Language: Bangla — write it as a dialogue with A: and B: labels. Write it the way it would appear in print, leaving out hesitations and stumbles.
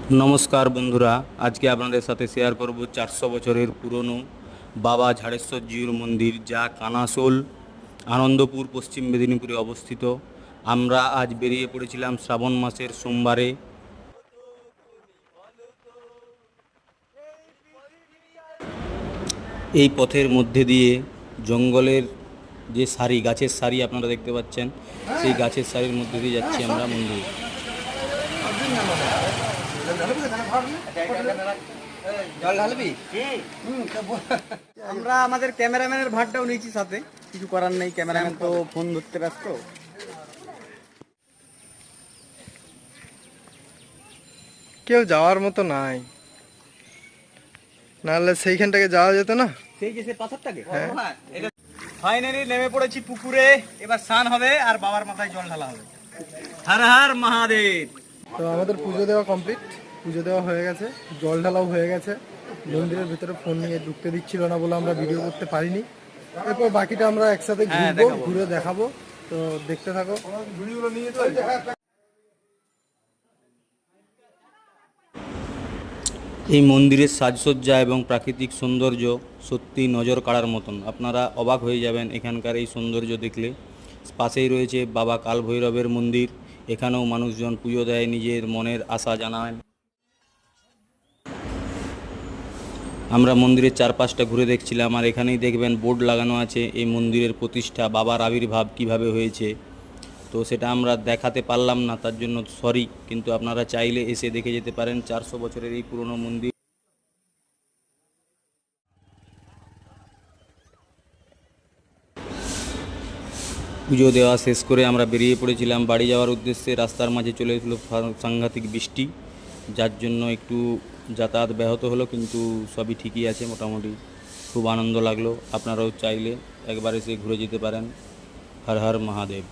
A: নমস্কার বন্ধুরা, আজকে আপনাদের সাথে শেয়ার করব 400 বছরের পুরনো বাবা ঝাড়েশ্বর জিউর মন্দির, যা কানাসোল আনন্দপুর পশ্চিম মেদিনীপুরে অবস্থিত। আমরা আজ বেরিয়ে পড়েছিলাম শ্রাবণ মাসের সোমবারে। এই পথের মধ্যে দিয়ে জঙ্গলের যে সারি, গাছের সারি আপনারা দেখতে পাচ্ছেন, সেই গাছের সারির মধ্যে দিয়ে যাচ্ছি আমরা মন্দিরে।
B: জল ঢালবি? আমরা আমাদের ক্যামেরাম্যানের ভাড়টাও নিয়েছি সাথে, কিছু করার নেই, ক্যামেরাম্যান তো ফোন ধরতে ব্যস্ত।
C: কেউ যাওয়ার মতো নাই, নাহলে সেইখানটাকে যাওয়া যেত না।
B: সেই যে সে পাথরটাকে ফাইনালি নেমে পড়েছি পুকুরে। এবার স্নান হবে আর বাবার মাথায় জল ঢালা হবে। হর হর মহাদেব।
C: তো আমাদের পুজো দেওয়া কমপ্লিট, পুজো দেওয়া হয়ে গেছে, জল ঢালাও হয়ে গেছে। মন্দিরের ভিতরে ফোন নিয়ে ঢুকতে দিচ্ছিল না বলে আমরা ভিডিও করতে পারিনি। এরপর বাকিটা আমরা একসাথে ঘুরবো, ঘুরে দেখাবো, তো দেখতে থাকো।
A: এই মন্দিরের সাজসজ্জা এবং প্রাকৃতিক সৌন্দর্য সত্যি নজর কাড়ার মতন। আপনারা অবাক হয়ে যাবেন এখানকার এই সৌন্দর্য দেখলে। পাশেই রয়েছে বাবা কাল ভৈরবের মন্দির, এখানেও মানুষজন পুজো দেয়, নিজের মনের আশা জানায়। আমরা মন্দিরের চারপাশটা ঘুরে দেখছিলাম, আর এখানেই দেখবেন বোর্ড লাগানো আছে এই মন্দিরের প্রতিষ্ঠা, বাবার আবির্ভাব কিভাবে হয়েছে। তো সেটা আমরা দেখাতে পারলাম না, তার জন্য সরি, কিন্তু আপনারা চাইলে এসে দেখে যেতে পারেন 400 বছরের এই পুরনো মন্দির। পুজো দেওয়া শেষ করে আমরা বেরিয়ে পড়েছিলাম বাড়ি যাওয়ার উদ্দেশ্যে। রাস্তার মাঝে চলে এলো সাংঘাতিক বৃষ্টি, যার জন্য একটু যাতায়াত ব্যাহত হলো, কিন্তু সবই ঠিকই আছে মোটামুটি। খুব আনন্দ লাগলো। আপনারাও চাইলে একবার এসে ঘুরে যেতে পারেন। হর হর মহাদেব।